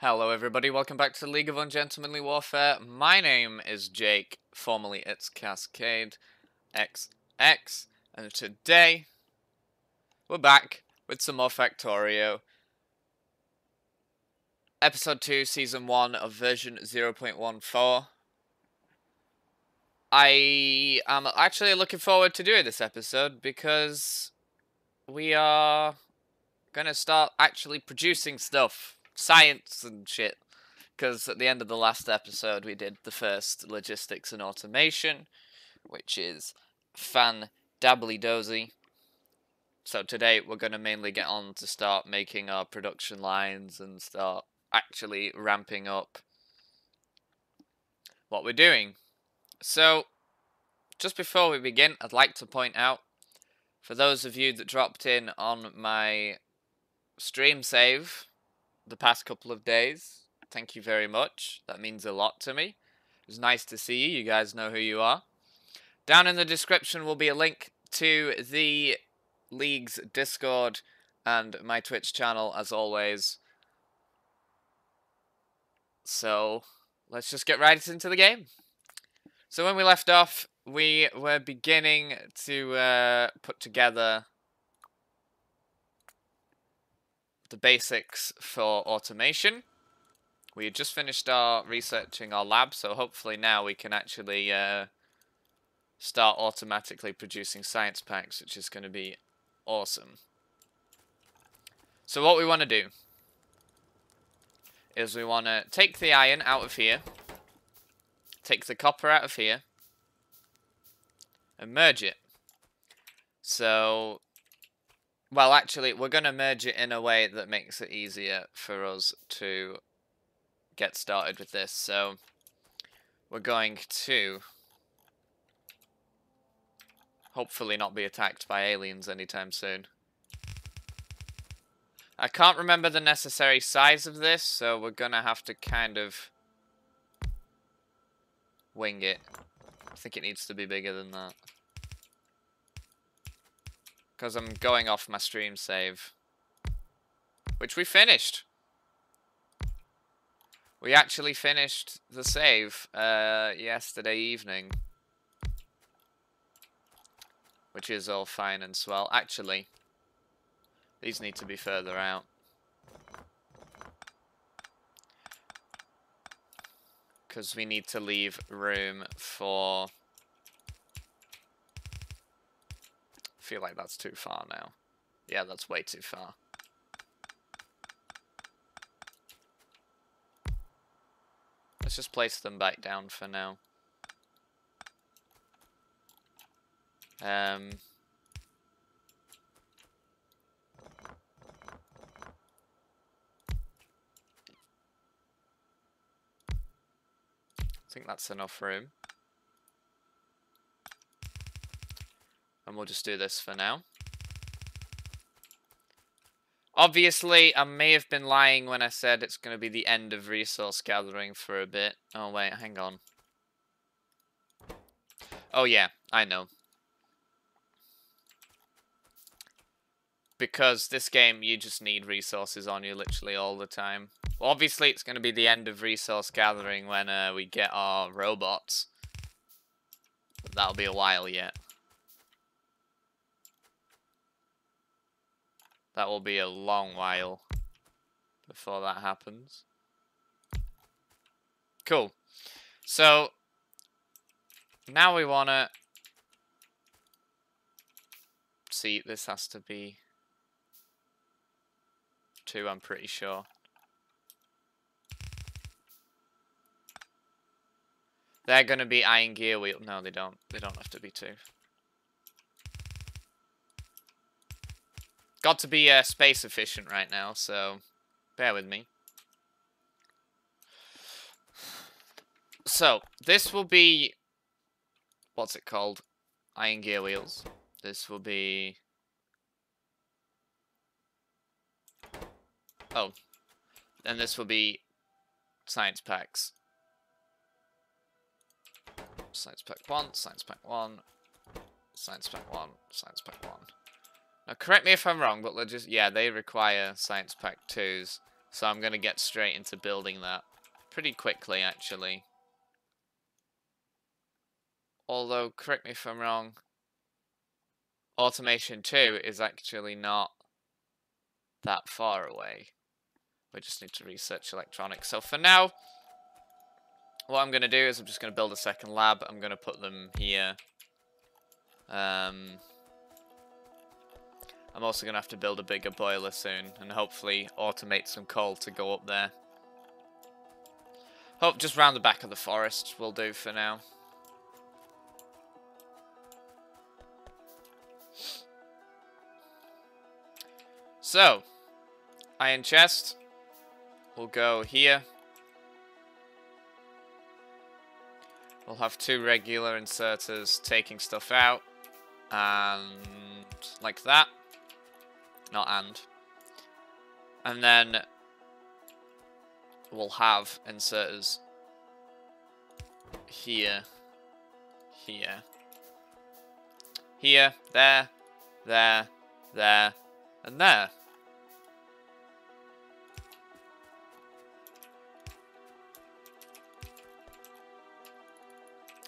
Hello everybody, welcome back to the League of Ungentlemanly Warfare. My name is Jake, formerly iTzCascadexX, and today we're back with some more Factorio. Episode 2, Season 1 of version 0.14. I am actually looking forward to doing this episode because we are gonna start actually producing stuff. Science and shit. Because at the end of the last episode, we did the first logistics and automation, which is fan-dabbly-dozy. So today, we're going to mainly get on to start making our production lines and start actually ramping up what we're doing. So, just before we begin, I'd like to point out, for those of you that dropped in on my stream save the past couple of days, thank you very much. That means a lot to me. It's nice to see you. You guys know who you are. Down in the description will be a link to the League's Discord and my Twitch channel, as always. So, let's just get right into the game. So when we left off, we were beginning to put together the basics for automation. We had just finished researching our lab, so hopefully now we can actually start automatically producing science packs, which is going to be awesome. So what we want to do is we want to take the iron out of here, take the copper out of here, and merge it. So, well, actually, we're going to merge it in a way that makes it easier for us to get started with this. So, we're going to hopefully not be attacked by aliens anytime soon. I can't remember the necessary size of this, so we're gonna have to kind of wing it. I think it needs to be bigger than that. Because I'm going off my stream save. Which we finished. We actually finished the save yesterday evening. Which is all fine and swell. Actually, these need to be further out. Because we need to leave room for... I feel like that's too far now. Yeah, that's way too far. Let's just place them back down for now. I think that's enough room. And we'll just do this for now. Obviously, I may have been lying when I said it's going to be the end of resource gathering for a bit. Oh, wait, hang on. Oh, yeah, I know. Because this game, you just need resources on you literally all the time. Well, obviously, it's going to be the end of resource gathering when we get our robots. But that'll be a while yet. That will be a long while before that happens. Cool. So, now we want to... See, this has to be 2, I'm pretty sure. They're going to be iron gear wheel. No, they don't. They don't have to be 2. Got to be space efficient right now, so bear with me. So, this will be... What's it called? Iron gear wheels. This will be... Oh. And this will be science packs. Science pack 1, science pack 1, science pack 1, science pack 1. Now, correct me if I'm wrong, but yeah, they require science pack 2s. So I'm going to get straight into building that pretty quickly, actually. Although, correct me if I'm wrong, Automation 2 is actually not that far away. We just need to research electronics. So for now, what I'm going to do is I'm just going to build a second lab. I'm going to put them here. I'm also going to have to build a bigger boiler soon and hopefully automate some coal to go up there. Hope just round the back of the forest will do for now. So, iron chest will go here. We'll have 2 regular inserters taking stuff out. And like that. Not and. And then we'll have inserters here, here, here, there, there, there, and there.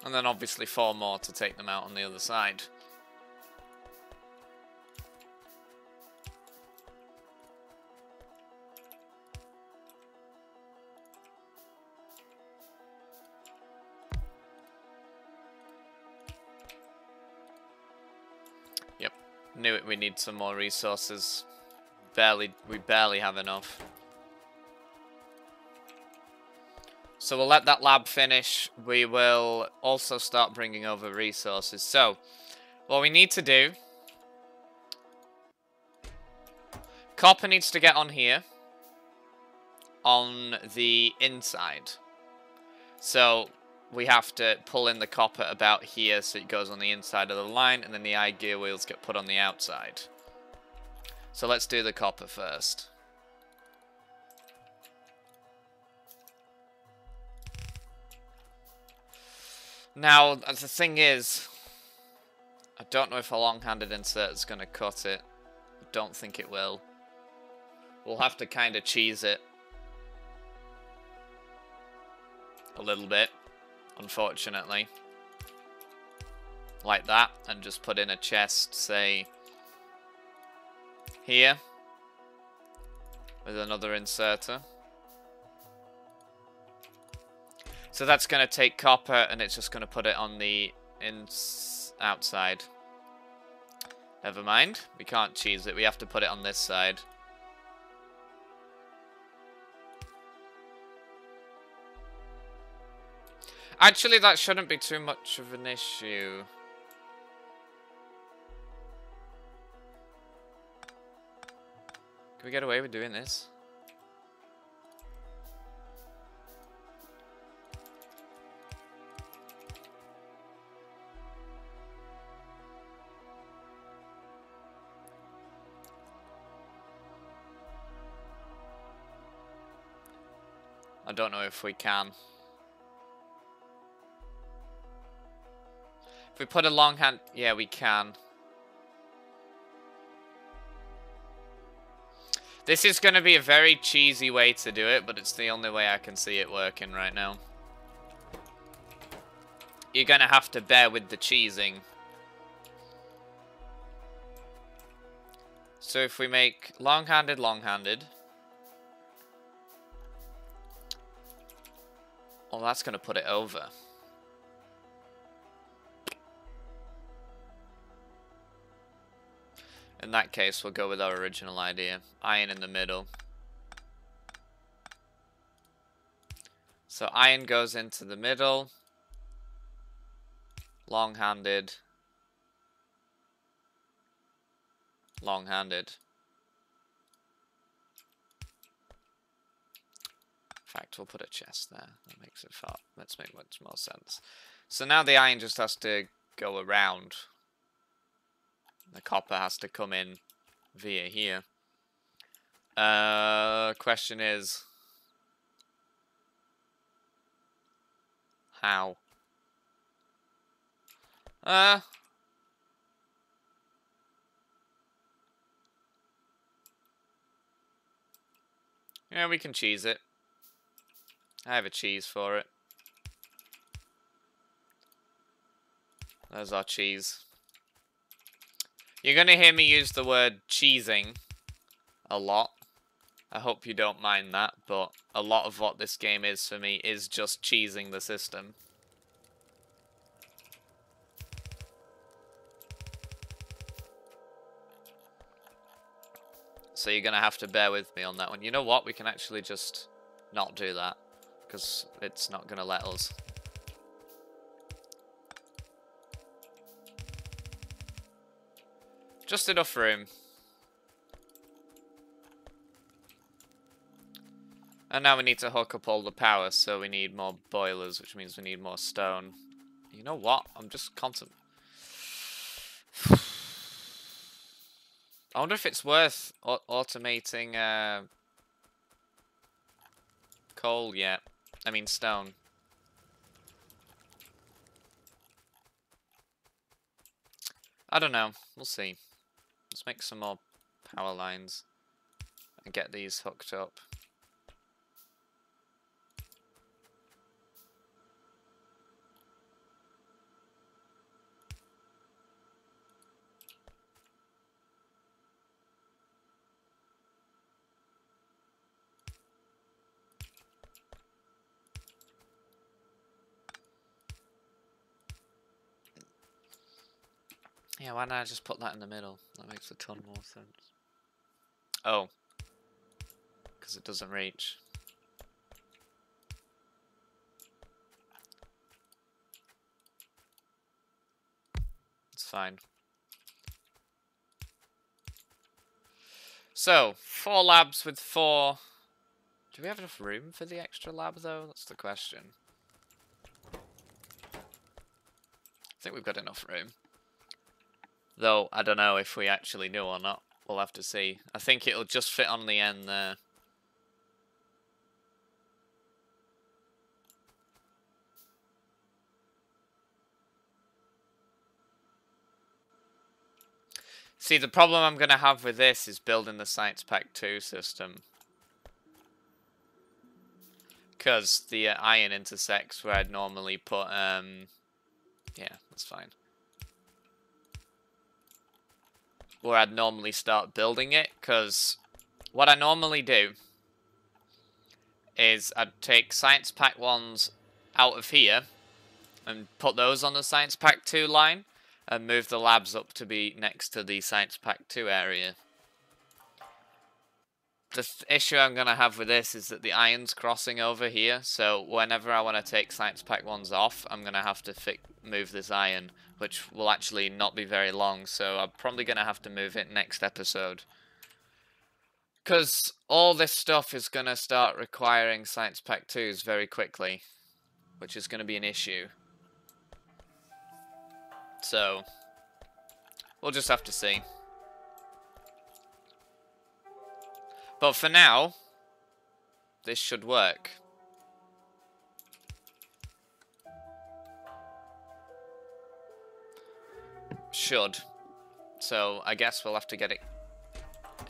And then obviously 4 more to take them out on the other side. Yep, knew it. We need some more resources. We barely have enough. So we'll let that lab finish. We will also start bringing over resources. So, what we need to do... Copper needs to get on here. On the inside. So, we have to pull in the copper about here so it goes on the inside of the line. And then the eye gear wheels get put on the outside. So let's do the copper first. Now, the thing is, I don't know if a long-handed insert is going to cut it. I don't think it will. We'll have to kind of cheese it. A little bit, unfortunately. Like that, and just put in a chest, say, here. With another inserter. So that's going to take copper, and it's just going to put it on the outside. Never mind. We can't cheese it. We have to put it on this side. Actually, that shouldn't be too much of an issue. Can we get away with doing this? I don't know if we can. If we put a long hand... Yeah, we can. This is going to be a very cheesy way to do it, but it's the only way I can see it working right now. You're going to have to bear with the cheesing. So if we make long-handed, long-handed... Well, that's going to put it over. In that case, we'll go with our original idea. Iron in the middle. So iron goes into the middle. Long-handed. Long-handed. In fact, we'll put a chest there. That makes it far. Let's make much more sense. So now the iron just has to go around. The copper has to come in via here. Question is... how? Yeah, we can cheese it. I have a cheese for it. There's our cheese. You're gonna hear me use the word cheesing a lot. I hope you don't mind that, but a lot of what this game is for me is just cheesing the system. So you're gonna have to bear with me on that one. You know what? We can actually just not do that, because it's not gonna let us. Just enough room. And now we need to hook up all the power, so we need more boilers, which means we need more stone. You know what? I'm just constant. I wonder if it's worth automating coal yet. I mean stone. I don't know. We'll see. Let's make some more power lines and get these hooked up. Yeah, why don't I just put that in the middle? That makes a ton more sense. Oh. Because it doesn't reach. It's fine. So, 4 labs with 4... Do we have enough room for the extra lab, though? That's the question. I think we've got enough room. Though, I don't know if we actually do or not. We'll have to see. I think it'll just fit on the end there. See, the problem I'm going to have with this is building the Science Pack 2 system. Because the iron intersects where I'd normally put, yeah, that's fine. Where I'd normally start building it, because what I normally do is I'd take Science Pack 1s out of here and put those on the Science Pack 2 line and move the labs up to be next to the Science Pack 2 area. The issue I'm going to have with this is that the iron's crossing over here, so whenever I want to take Science Pack 1s off, I'm going to have to move this iron, which will actually not be very long, so I'm probably going to have to move it next episode. Because all this stuff is going to start requiring Science Pack 2s very quickly, which is going to be an issue. So, we'll just have to see. But for now, this should work. Should. So, I guess we'll have to get it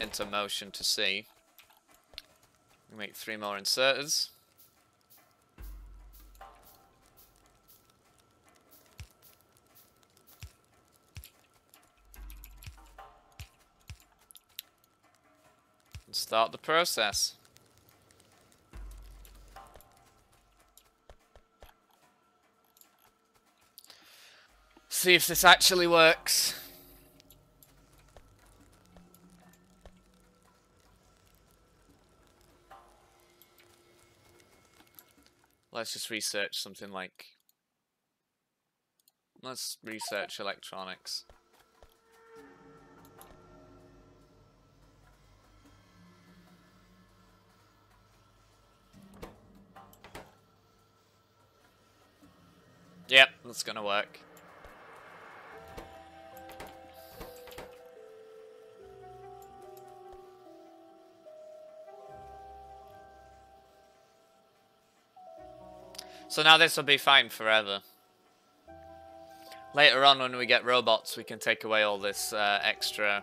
into motion to see. Make 3 more inserters. And start the process. See if this actually works. Let's just research something like... Let's research electronics. Yep, that's gonna work. So now this will be fine forever. Later on when we get robots, we can take away all this extra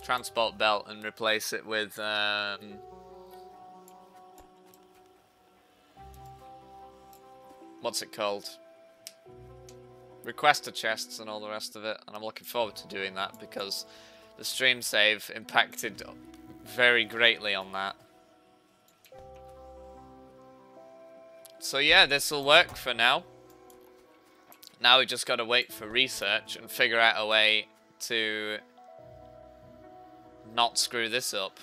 transport belt and replace it with what's it called? Requester chests and all the rest of it, and I'm looking forward to doing that because the stream save impacted very greatly on that. So yeah, this will work for now. Now we just gotta wait for research and figure out a way to not screw this up.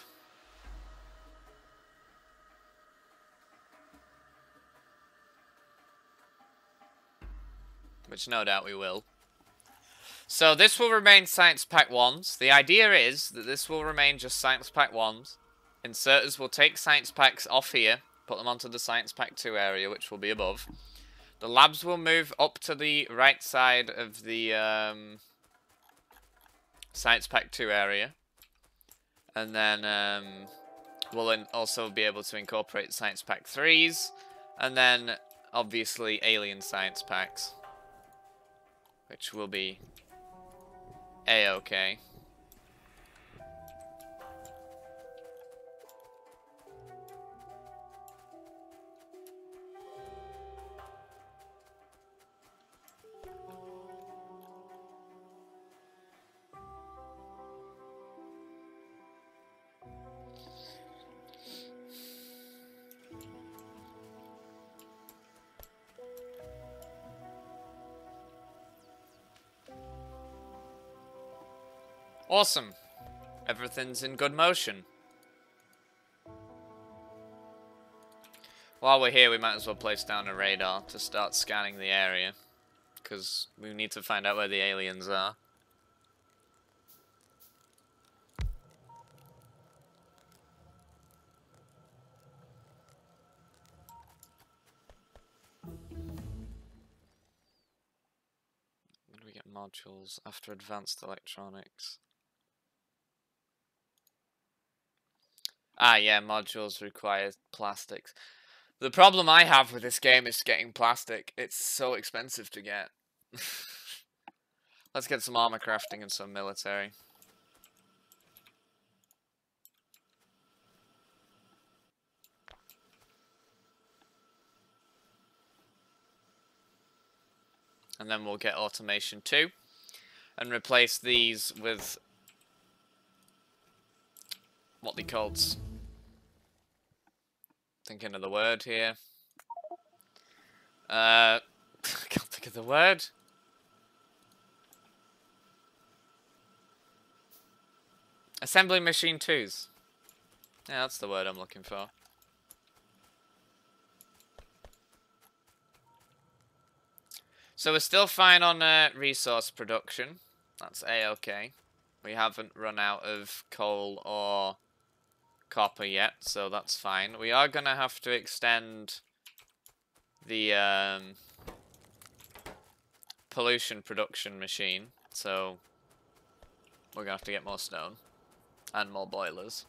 Which no doubt we will. So this will remain Science Pack 1s. The idea is that this will remain just Science Pack 1s. Inserters will take Science Packs off here, put them onto the Science Pack 2 area, which will be above. The labs will move up to the right side of the Science Pack 2 area. And then we'll also be able to incorporate Science Pack 3s. And then, obviously, Alien Science Packs. Which will be A-okay. Awesome. Everything's in good motion. While we're here, we might as well place down a radar to start scanning the area. Because we need to find out where the aliens are. When do we get modules after advanced electronics? Ah, yeah, modules require plastics. The problem I have with this game is getting plastic. It's so expensive to get. Let's get some armor crafting and some military. And then we'll get automation too. And replace these with what they called. Thinking of the word here. I can't think of the word. Assembly machine 2s. Yeah, that's the word I'm looking for. So we're still fine on resource production. That's A-okay. We haven't run out of coal or copper yet, so that's fine. We are going to have to extend the pollution production machine, so we're going to have to get more stone and more boilers.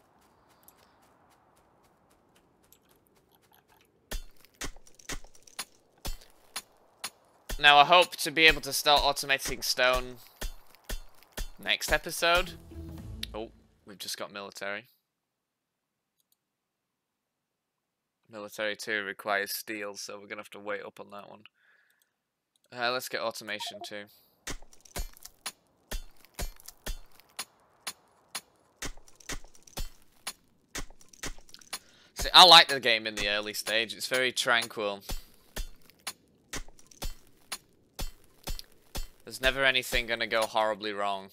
Now I hope to be able to start automating stone next episode. Oh, we've just got military. Military 2 requires steel, so we're going to have to wait up on that one. Let's get automation 2. See, I like the game in the early stage. It's very tranquil. There's never anything going to go horribly wrong.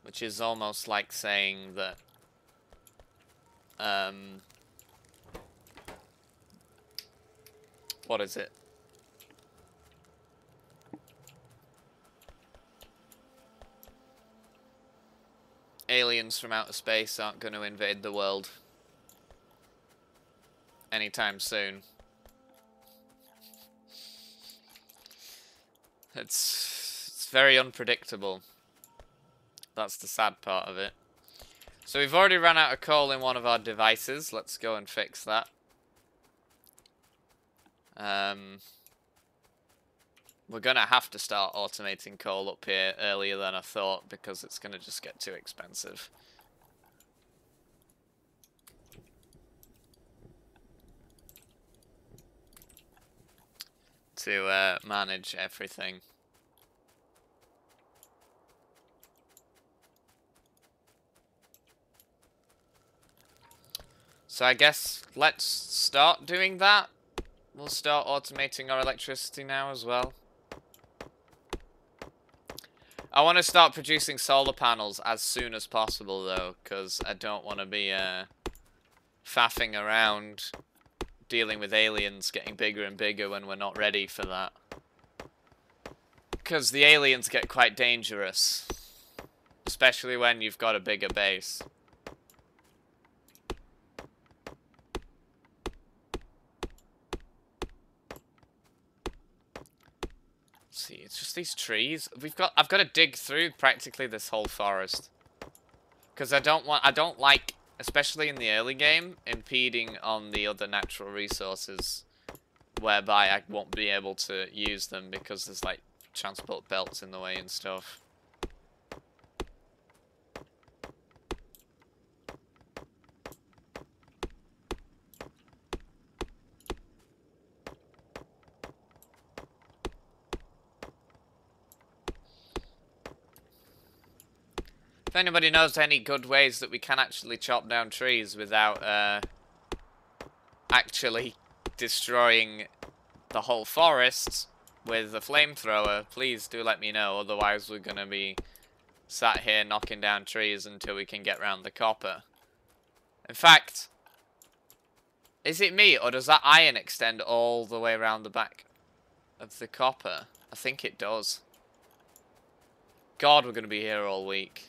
Which is almost like saying that what is it? Aliens from outer space aren't going to invade the world anytime soon. It's very unpredictable. That's the sad part of it. So we've already run out of coal in one of our devices. Let's go and fix that. we're going to have to start automating coal up here earlier than I thought, because it's going to just get too expensive. To manage everything. So I guess let's start doing that. We'll start automating our electricity now as well. I want to start producing solar panels as soon as possible though, because I don't want to be faffing around dealing with aliens getting bigger and bigger when we're not ready for that. Because the aliens get quite dangerous, especially when you've got a bigger base. See, it's just these trees. I've got to dig through practically this whole forest. Because I don't like, especially in the early game, impeding on the other natural resources, whereby I won't be able to use them because there's like transport belts in the way and stuff. If anybody knows any good ways that we can actually chop down trees without actually destroying the whole forest with a flamethrower, please do let me know. Otherwise we're going to be sat here knocking down trees until we can get round the copper. In fact, is it me, or does that iron extend all the way around the back of the copper? I think it does. God, we're going to be here all week.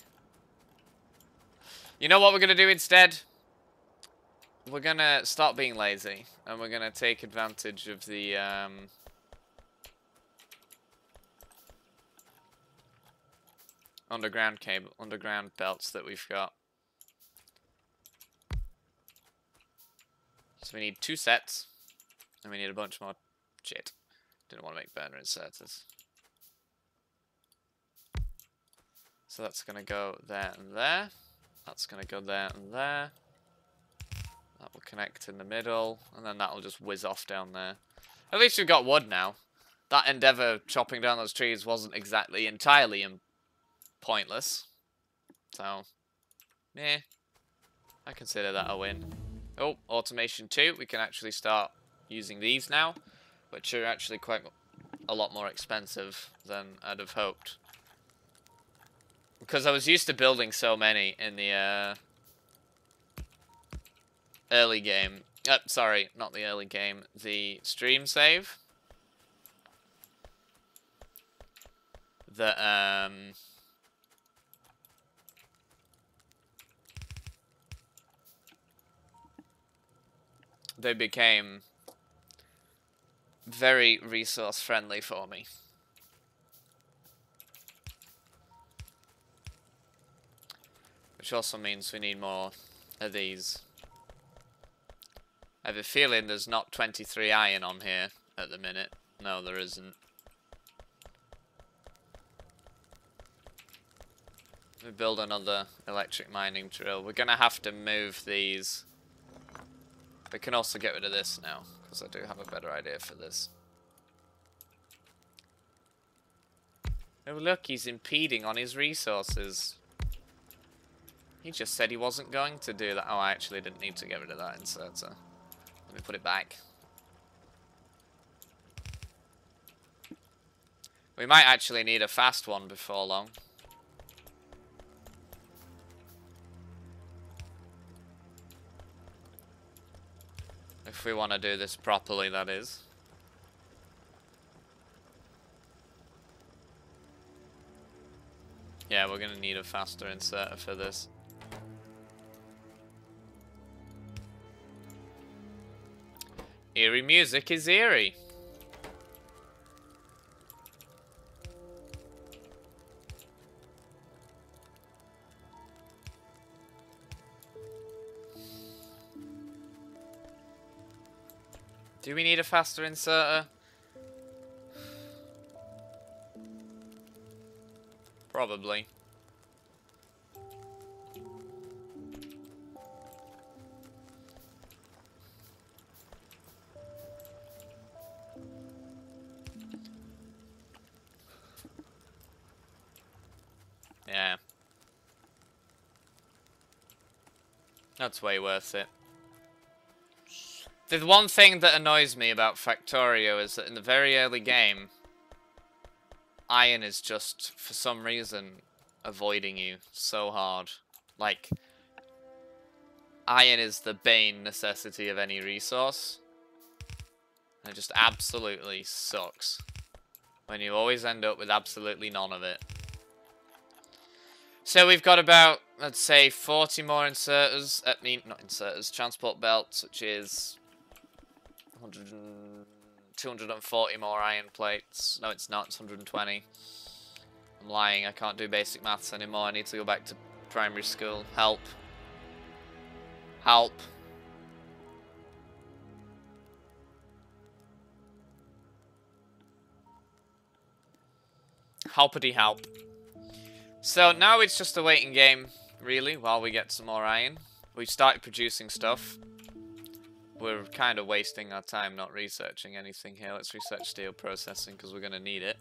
You know what we're going to do instead? We're going to stop being lazy, and we're going to take advantage of the underground belts that we've got. So we need 2 sets, and we need a bunch more shit. Didn't want to make burner inserters. So that's going to go there and there. That's going to go there and there. That will connect in the middle, and then that will just whiz off down there. At least we've got wood now. That endeavour chopping down those trees wasn't exactly entirely pointless. So, yeah, I consider that a win. Oh, automation 2. We can actually start using these now, which are actually quite a lot more expensive than I'd have hoped. Because I was used to building so many in the early game. Sorry, not the early game. The stream save. That, they became very resource friendly for me. Which also means we need more of these. I have a feeling there's not 23 iron on here at the minute. No, there isn't. We build another electric mining drill. We're going to have to move these. We can also get rid of this now, because I do have a better idea for this. Oh look, he's impeding on his resources. He just said he wasn't going to do that. Oh, I actually didn't need to get rid of that inserter. Let me put it back. We might actually need a fast one before long. If we want to do this properly, that is. Yeah, we're going to need a faster inserter for this. Eerie music is eerie. Do we need a faster inserter? Probably. Yeah. That's way worth it. The one thing that annoys me about Factorio is that in the very early game, iron is just, for some reason, avoiding you so hard. Like, iron is the bane necessity of any resource. And it just absolutely sucks when you always end up with absolutely none of it. So we've got about, let's say, 40 more inserters. I mean, not inserters, transport belts, which is 240 more iron plates. No, it's not. It's 120. I'm lying. I can't do basic maths anymore. I need to go back to primary school. Help. Help. Helpity help. So now it's just a waiting game, really, while we get some more iron. We've started producing stuff. We're kind of wasting our time not researching anything here. Let's research steel processing because we're going to need it.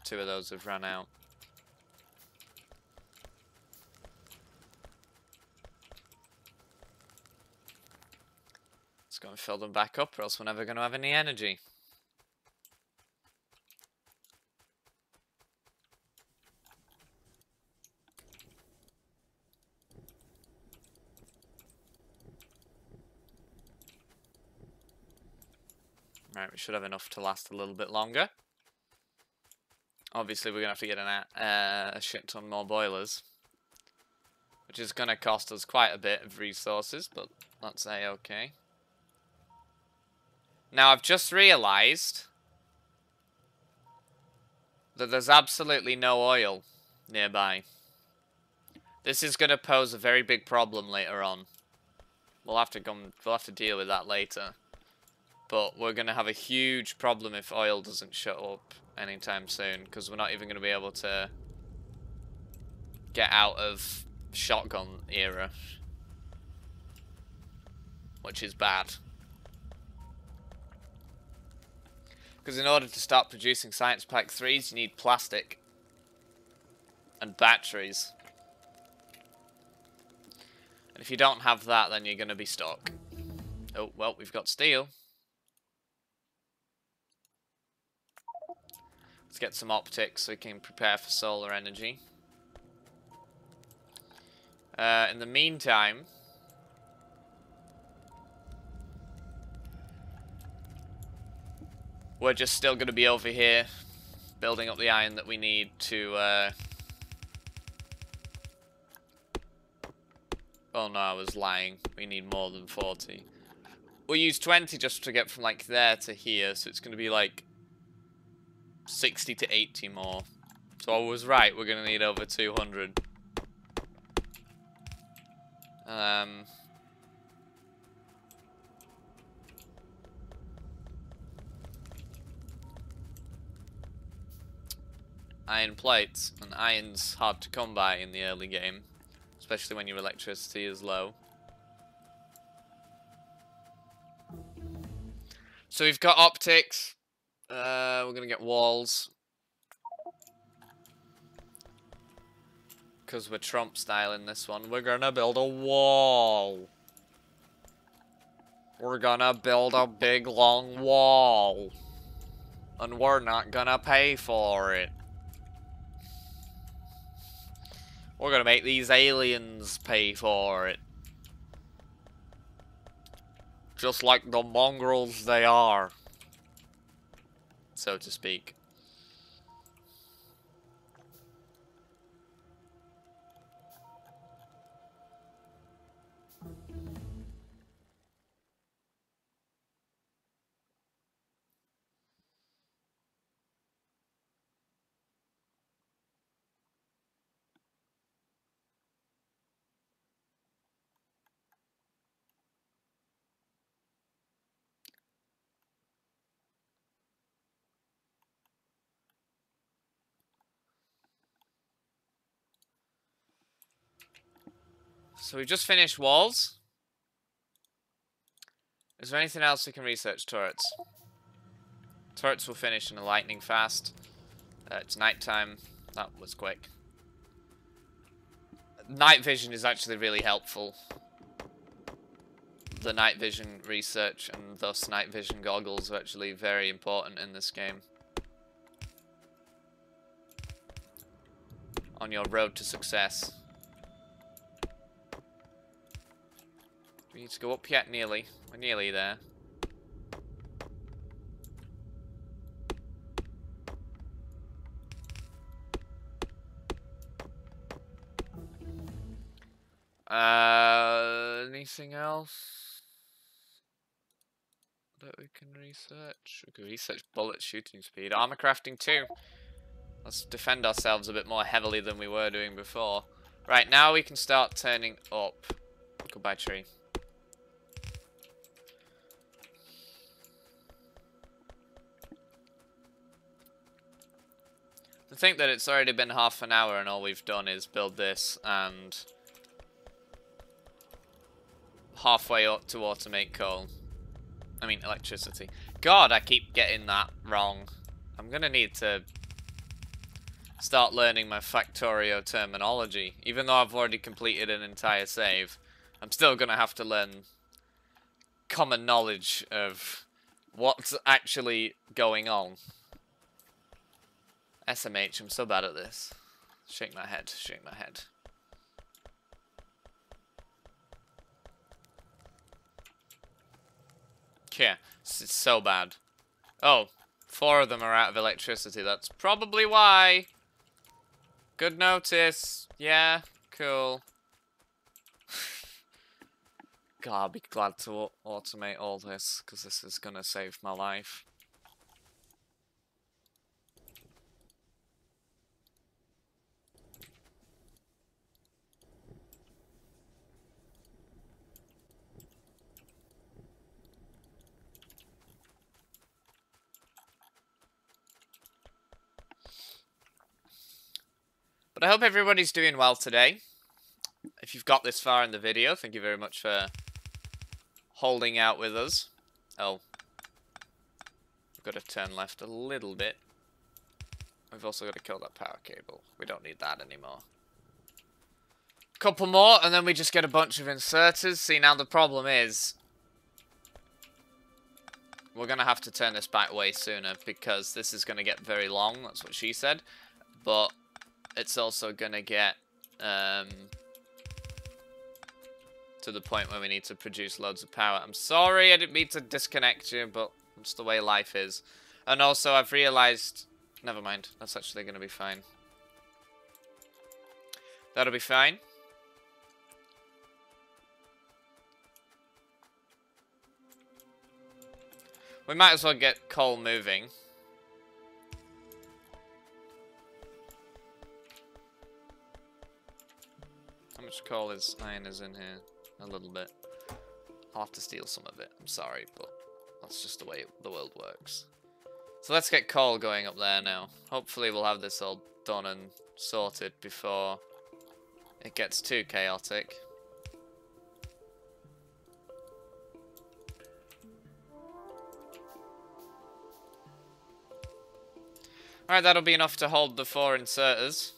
Two of those have run out. Let's go and fill them back up or else we're never going to have any energy. Right, we should have enough to last a little bit longer. Obviously, we're going to have to get a shit ton more boilers. Which is going to cost us quite a bit of resources, but that's A-okay. Now, I've just realised that there's absolutely no oil nearby. This is going to pose a very big problem later on. We'll have to deal with that later. But we're going to have a huge problem if oil doesn't show up anytime soon, because we're not even going to be able to get out of shotgun era, which is bad. Because in order to start producing Science Pack 3s, you need plastic and batteries. And if you don't have that, then you're going to be stuck. Oh, well, we've got steel. Let's get some optics so we can prepare for solar energy. In the meantime, we're just still going to be over here building up the iron that we need to... Oh no, I was lying. We need more than 40. We'll use 20 just to get from like there to here, so it's going to be like 60 to 80 more. So I was right, we're going to need over 200. Iron plates, and iron's hard to come by in the early game, especially when your electricity is low. So we've got optics, we're going to get walls, because we're Trump style in this one. We're going to build a wall. We're going to build a big long wall, and we're not going to pay for it. We're gonna make these aliens pay for it. Just like the mongrels they are, so to speak. So we've just finished walls. Is there anything else we can research? Turrets. Turrets will finish in a lightning fast. It's nighttime. That was quick. Night vision is actually really helpful. The night vision research and thus night vision goggles are actually very important in this game. On your road to success. Do we need to go up yet? Nearly. We're nearly there. Anything else that we can research? We can research bullet shooting speed. Armor crafting too. Let's defend ourselves a bit more heavily than we were doing before. Right, now we can start turning up. Goodbye, tree. To think that it's already been half an hour and all we've done is build this and halfway up to automate coal. I mean, electricity. God, I keep getting that wrong. I'm gonna need to start learning my Factorio terminology. Even though I've already completed an entire save, I'm still gonna have to learn common knowledge of what's actually going on. SMH, I'm so bad at this. Shake my head, shake my head. Yeah, it's so bad. Oh, 4 of them are out of electricity. That's probably why. Good notice. Yeah, cool. God, I'll be glad to automate all this, because this is going to save my life. But I hope everybody's doing well today. If you've got this far in the video, thank you very much for holding out with us. Oh. We've got to turn left a little bit. We've also got to kill that power cable. We don't need that anymore. Couple more, and then we just get a bunch of inserters. See, now the problem is we're going to have to turn this back way sooner because this is going to get very long. That's what she said. But it's also going to get to the point where we need to produce loads of power. I'm sorry, I didn't mean to disconnect you, but it's the way life is. And also, I've realized... Never mind, that's actually going to be fine. That'll be fine. We might as well get coal moving. How much coal is iron is in here? A little bit. I'll have to steal some of it. I'm sorry, but that's just the way the world works. So let's get coal going up there now. Hopefully we'll have this all done and sorted before it gets too chaotic. Alright, that'll be enough to hold the 4 inserters.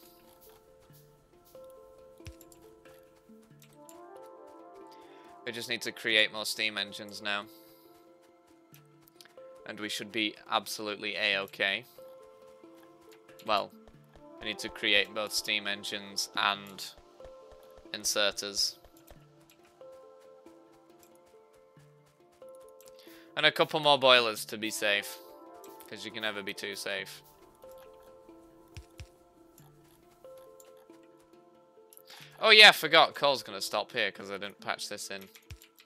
We just need to create more steam engines now. And we should be absolutely A-okay. Well, we need to create both steam engines and inserters. And a couple more boilers to be safe. Because you can never be too safe. Oh yeah, I forgot. Coal's gonna stop here because I didn't patch this in.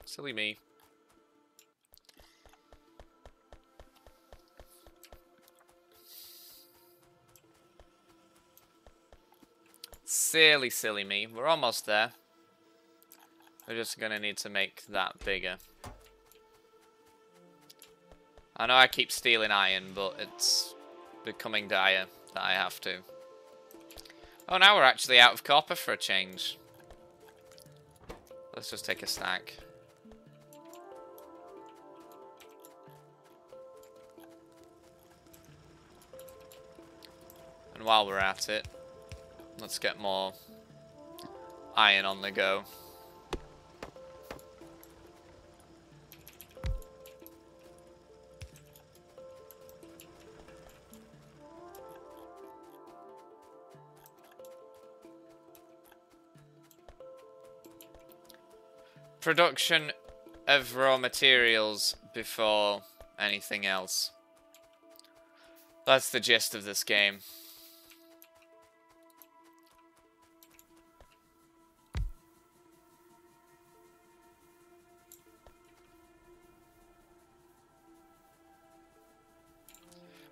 Silly me. Silly, silly me. We're almost there. We're just gonna need to make that bigger. I know I keep stealing iron, but it's becoming dire that I have to. Oh, now we're actually out of copper for a change. Let's just take a stack. And while we're at it, let's get more iron on the go. Production of raw materials before anything else. That's the gist of this game.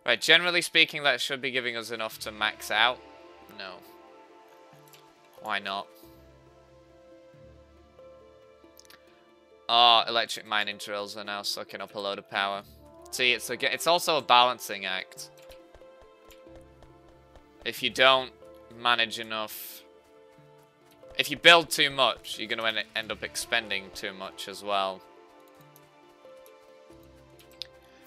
Right, generally speaking, that should be giving us enough to max out. No. Why not? Oh, electric mining drills are now sucking up a load of power. See, it's also a balancing act. If you don't manage enough... If you build too much, you're going to end up expending too much as well.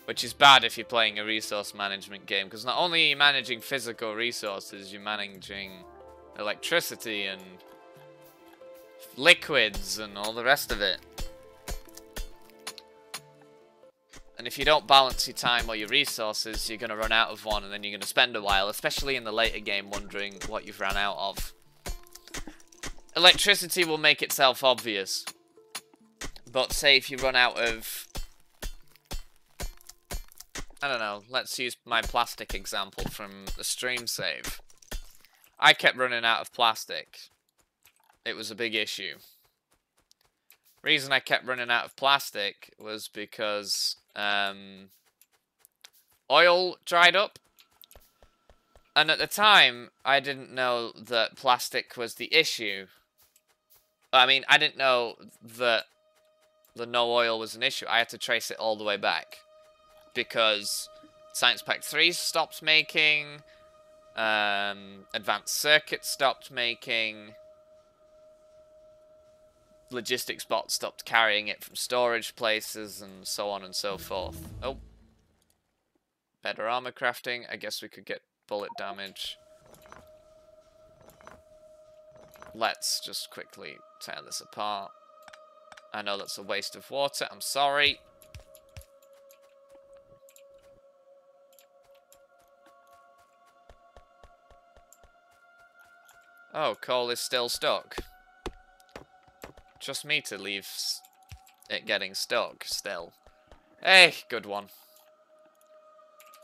Which is bad if you're playing a resource management game, because not only are you managing physical resources, you're managing electricity and liquids and all the rest of it. And if you don't balance your time or your resources, you're going to run out of one, and then you're going to spend a while, especially in the later game, wondering what you've run out of. Electricity will make itself obvious. But say if you run out of... I don't know, let's use my plastic example from the stream save. I kept running out of plastic. It was a big issue. Reason I kept running out of plastic was because oil dried up. And at the time, I didn't know that plastic was the issue. I mean, I didn't know that the no oil was an issue. I had to trace it all the way back. Because Science Pack 3 stopped making, Advanced Circuits stopped making, logistics bots stopped carrying it from storage places, and so on and so forth. Oh. Better armor crafting. I guess we could get bullet damage. Let's just quickly tear this apart. I know that's a waste of water. I'm sorry. Oh, coal is still stuck. Just me to leave it getting stuck still. Hey, good one.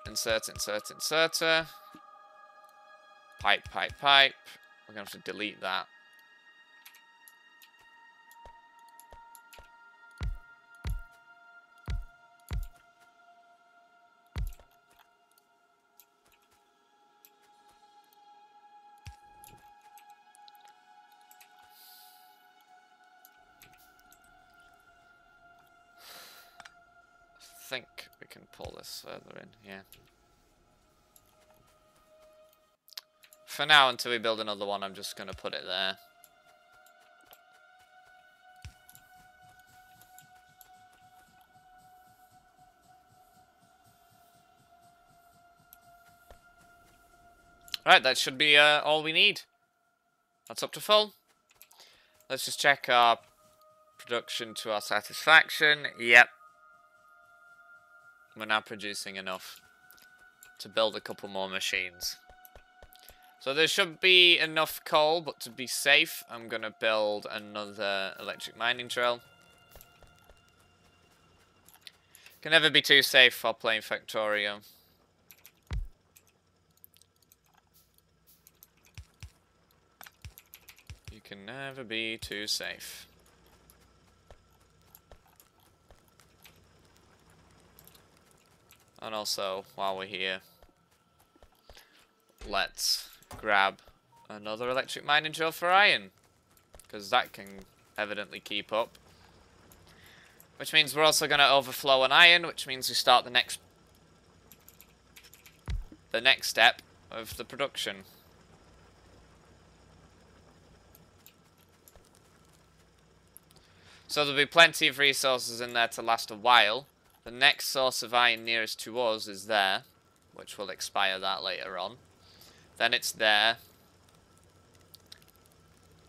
Insert, insert, inserter. Pipe, pipe, pipe. We're going to have to delete that. I think we can pull this further in, yeah. For now, until we build another one, I'm just going to put it there. Right, that should be all we need. That's up to full. Let's just check our production to our satisfaction. Yep. We're now producing enough to build a couple more machines. So there should be enough coal, but to be safe, I'm going to build another electric mining drill. Can never be too safe while playing Factorio. You can never be too safe. And also, while we're here, let's grab another electric mining drill for iron, because that can evidently keep up. Which means we're also going to overflow on iron, which means we start the next step of the production. So there'll be plenty of resources in there to last a while. The next source of iron nearest to us is there, which will expire that later on. Then it's there.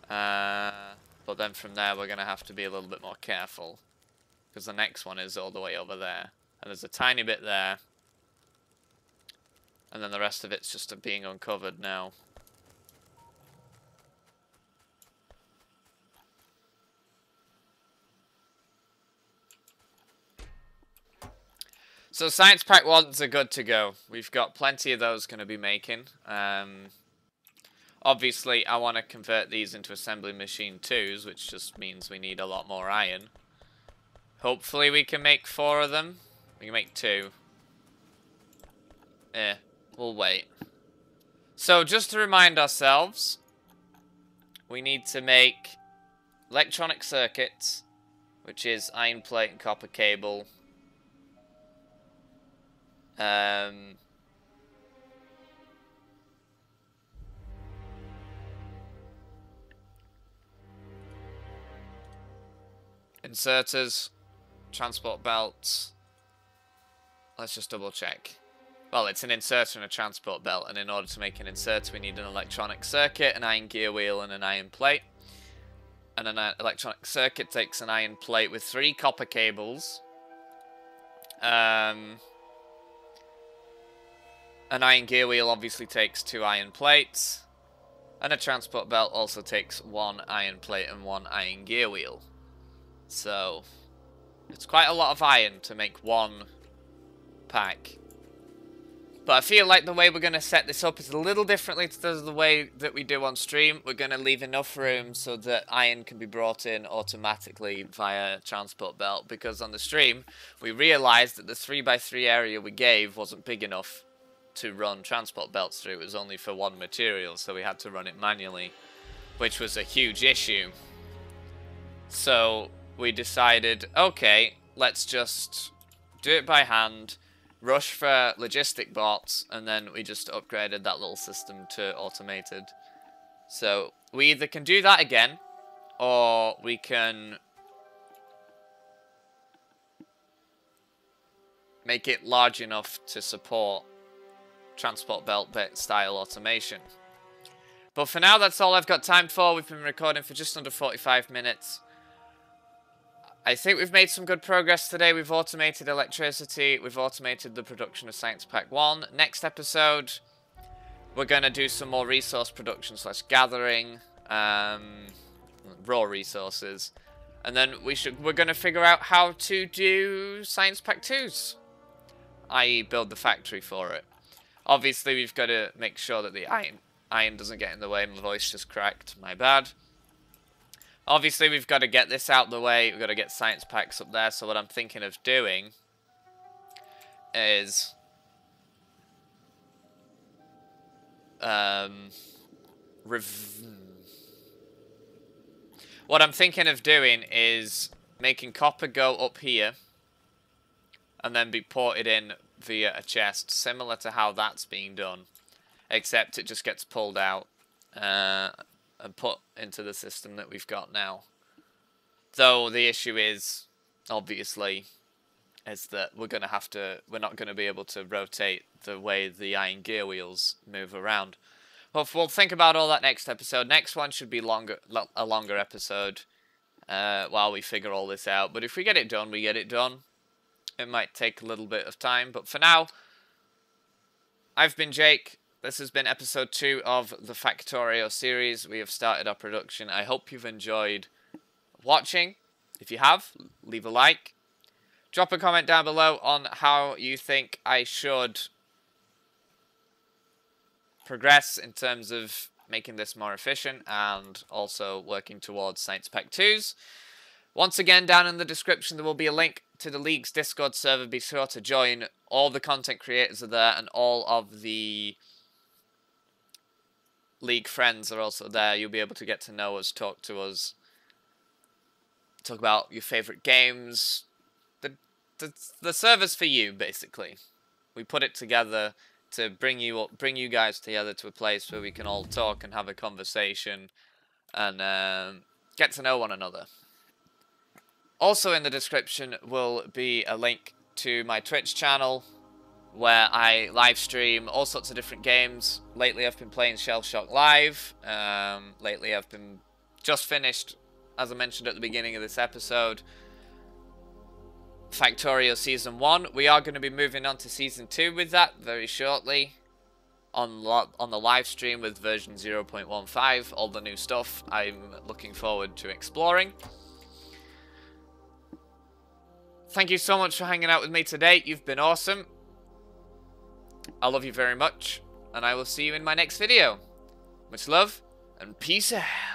But then from there we're going to have to be a little bit more careful. Because the next one is all the way over there. And there's a tiny bit there. And then the rest of it's just being uncovered now. So Science Pack 1s are good to go. We've got plenty of those going to be making. Obviously, I want to convert these into assembly machine 2s, which just means we need a lot more iron. Hopefully we can make 4 of them. We can make 2. We'll wait. So just to remind ourselves, we need to make electronic circuits, which is iron plate and copper cable. Inserters, transport belts. Let's just double check. Well, it's an inserter and a transport belt, and in order to make an inserter we need an electronic circuit, an iron gear wheel and an iron plate. And an electronic circuit takes an iron plate with 3 copper cables. An iron gear wheel obviously takes 2 iron plates. And a transport belt also takes 1 iron plate and 1 iron gear wheel. So, it's quite a lot of iron to make 1 pack. But I feel like the way we're going to set this up is a little differently to the way that we do on stream. We're going to leave enough room so that iron can be brought in automatically via transport belt. Because on the stream, we realised that the 3x3 area we gave wasn't big enough to run transport belts through. It was only for 1 material, so we had to run it manually, which was a huge issue. So we decided, okay, let's just do it by hand, rush for logistic bots, and then we just upgraded that little system to automated. So we either can do that again, or we can make it large enough to support transport belt style automation. But for now, that's all I've got time for. We've been recording for just under 45 minutes. I think we've made some good progress today. We've automated electricity. We've automated the production of Science Pack 1. Next episode, we're going to do some more resource production / gathering, raw resources. And then we're going to figure out how to do Science Pack 2s, i.e. build the factory for it. Obviously, we've got to make sure that the iron doesn't get in the way. My voice just cracked. My bad. Obviously, we've got to get this out of the way. We've got to get science packs up there. So what I'm thinking of doing is making copper go up here and then be ported in via a chest, similar to how that's being done, except it just gets pulled out and put into the system that we've got now. Though the issue is, obviously, is that we're not going to be able to rotate the way the iron gear wheels move around. But we'll think about all that next episode. Next one should be a longer episode while we figure all this out. But if we get it done, we get it done. It might take a little bit of time, but for now, I've been Jake. This has been episode 2 of the Factorio series. We have started our production. I hope you've enjoyed watching. If you have, leave a like. Drop a comment down below on how you think I should progress in terms of making this more efficient and also working towards Science Pack 2s. Once again, down in the description there will be a link to the League's Discord server. Be sure to join. All the content creators are there and all of the League friends are also there. You'll be able to get to know us, talk to us, talk about your favourite games. The server's for you, basically. We put it together to bring you guys together to a place where we can all talk and have a conversation and get to know one another. Also in the description will be a link to my Twitch channel, where I live stream all sorts of different games. Lately I've been playing Shell Shock Live. Lately I've been just finished, as I mentioned at the beginning of this episode, Factorio Season 1. We are going to be moving on to Season 2 with that very shortly. On the live stream with version 0.15, all the new stuff I'm looking forward to exploring. Thank you so much for hanging out with me today. You've been awesome. I love you very much, and I will see you in my next video. Much love, and peace out.